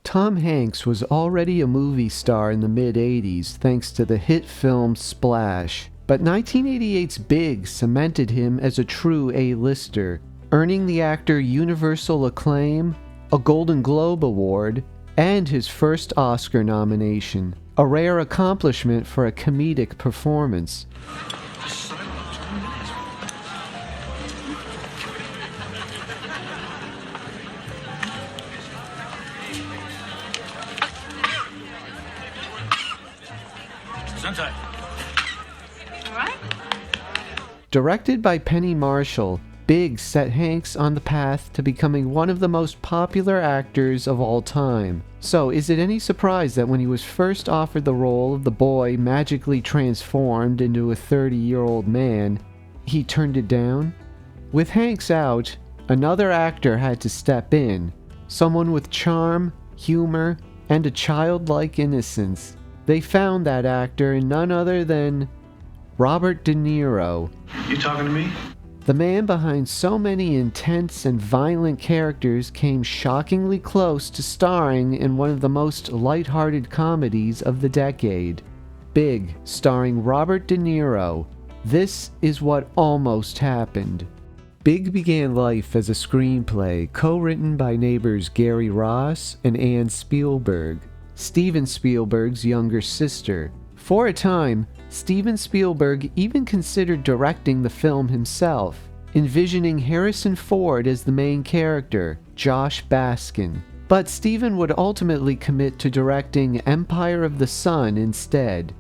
Tom Hanks was already a movie star in the mid-'80s thanks to the hit film Splash, but 1988's Big cemented him as a true A-lister, earning the actor universal acclaim, a Golden Globe Award, and his first Oscar nomination, a rare accomplishment for a comedic performance. Directed by Penny Marshall, Big set Hanks on the path to becoming one of the most popular actors of all time. So, is it any surprise that when he was first offered the role of the boy magically transformed into a 30-year-old man, he turned it down? With Hanks out, another actor had to step in, someone with charm, humor, and a childlike innocence. They found that actor in none other than Robert De Niro. You talking to me? The man behind so many intense and violent characters came shockingly close to starring in one of the most lighthearted comedies of the decade. Big, starring Robert De Niro. This is what almost happened. Big began life as a screenplay co-written by neighbors Gary Ross and Ann Spielberg, Steven Spielberg's younger sister. For a time, Steven Spielberg even considered directing the film himself, envisioning Harrison Ford as the main character, Josh Baskin. But Steven would ultimately commit to directing Empire of the Sun instead.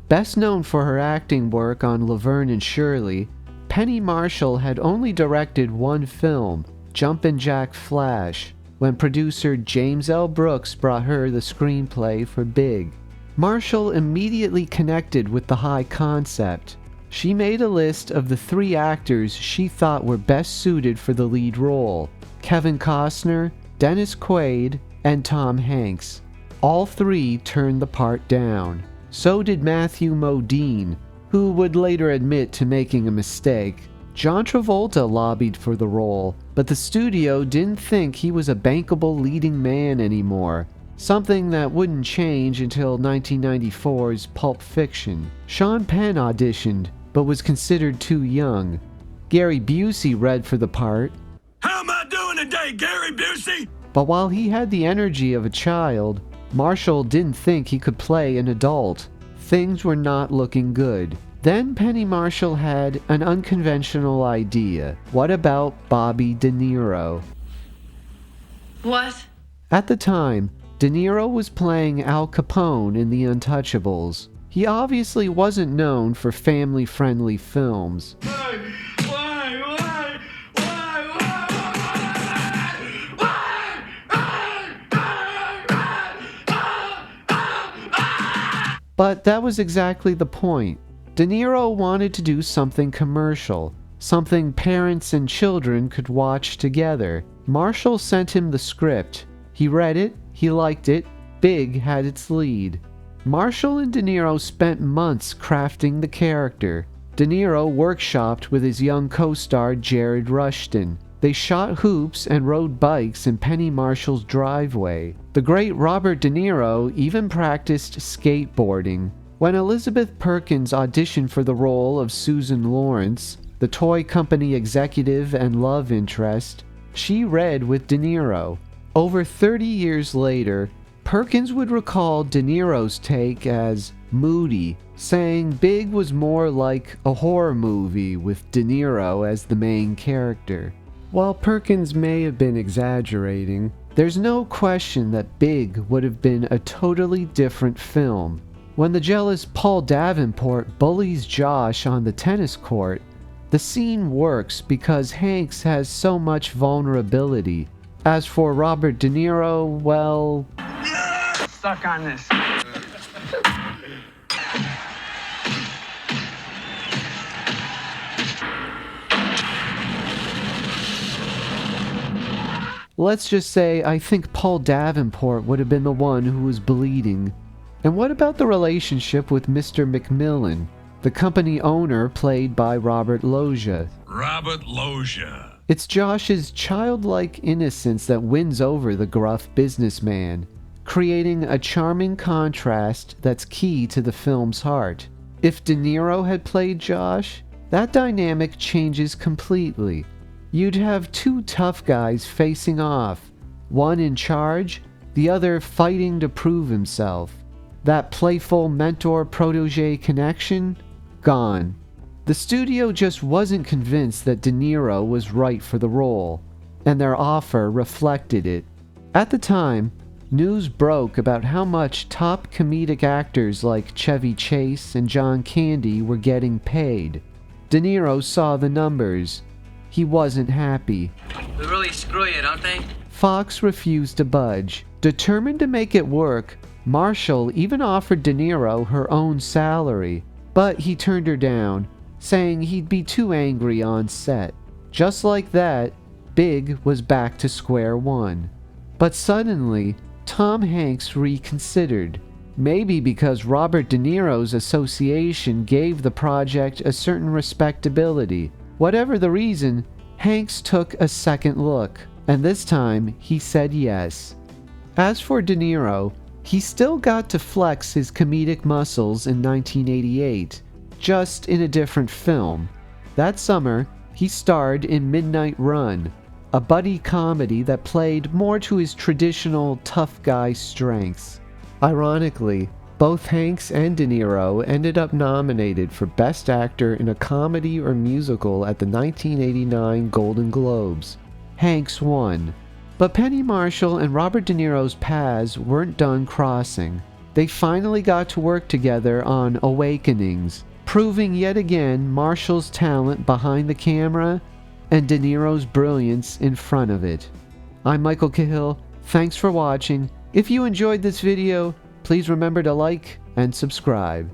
Best known for her acting work on Laverne and Shirley, Penny Marshall had only directed one film, Jumpin' Jack Flash, when producer James L. Brooks brought her the screenplay for Big. Marshall immediately connected with the high concept. She made a list of the 3 actors she thought were best suited for the lead role: Kevin Costner, Dennis Quaid, and Tom Hanks. All 3 turned the part down. So did Matthew Modine, who would later admit to making a mistake. John Travolta lobbied for the role, but the studio didn't think he was a bankable leading man anymore. Something that wouldn't change until 1994's Pulp Fiction. Sean Penn auditioned, but was considered too young. Gary Busey read for the part. How am I doing today, Gary Busey? But while he had the energy of a child, Marshall didn't think he could play an adult. Things were not looking good. Then Penny Marshall had an unconventional idea. What about Bobby De Niro? What? At the time, De Niro was playing Al Capone in The Untouchables. He obviously wasn't known for family-friendly films. But that was exactly the point. De Niro wanted to do something commercial, something parents and children could watch together. Marshall sent him the script. He read it, he liked it, Big had its lead. Marshall and De Niro spent months crafting the character. De Niro workshopped with his young co-star Jared Rushton. They shot hoops and rode bikes in Penny Marshall's driveway. The great Robert De Niro even practiced skateboarding. When Elizabeth Perkins auditioned for the role of Susan Lawrence, the toy company executive and love interest, she read with De Niro. Over 30 years later, Perkins would recall De Niro's take as moody, saying Big was more like a horror movie with De Niro as the main character. While Perkins may have been exaggerating, there's no question that Big would have been a totally different film. When the jealous Paul Davenport bullies Josh on the tennis court, the scene works because Hanks has so much vulnerability. As for Robert De Niro, well... Suck on this. Let's just say I think Paul Davenport would have been the one who was bleeding. And what about the relationship with Mr. McMillan, the company owner played by Robert Loggia? Robert Loggia. It's Josh's childlike innocence that wins over the gruff businessman. creating a charming contrast that's key to the film's heart. If De Niro had played Josh, that dynamic changes completely. You'd have two tough guys facing off, one in charge, the other fighting to prove himself. That playful mentor-protege connection? Gone. The studio just wasn't convinced that De Niro was right for the role, and their offer reflected it. At the time, news broke about how much top comedic actors like Chevy Chase and John Candy were getting paid. De Niro saw the numbers. He wasn't happy. They really screw you, don't they? Fox refused to budge. Determined to make it work, Marshall even offered De Niro her own salary, but he turned her down, saying he'd be too angry on set. Just like that, Big was back to square one. But suddenly, Tom Hanks reconsidered. Maybe because Robert De Niro's association gave the project a certain respectability. Whatever the reason, Hanks took a second look, and this time he said yes. As for De Niro, he still got to flex his comedic muscles in 1988, just in a different film. That summer, he starred in Midnight Run, a buddy comedy that played more to his traditional tough guy strengths. Ironically, both Hanks and De Niro ended up nominated for Best Actor in a Comedy or Musical at the 1989 Golden Globes. Hanks won. But Penny Marshall and Robert De Niro's paths weren't done crossing. They finally got to work together on Awakenings, proving yet again Marshall's talent behind the camera and De Niro's brilliance in front of it. I'm Michael Cahill. Thanks for watching. If you enjoyed this video, please remember to like and subscribe.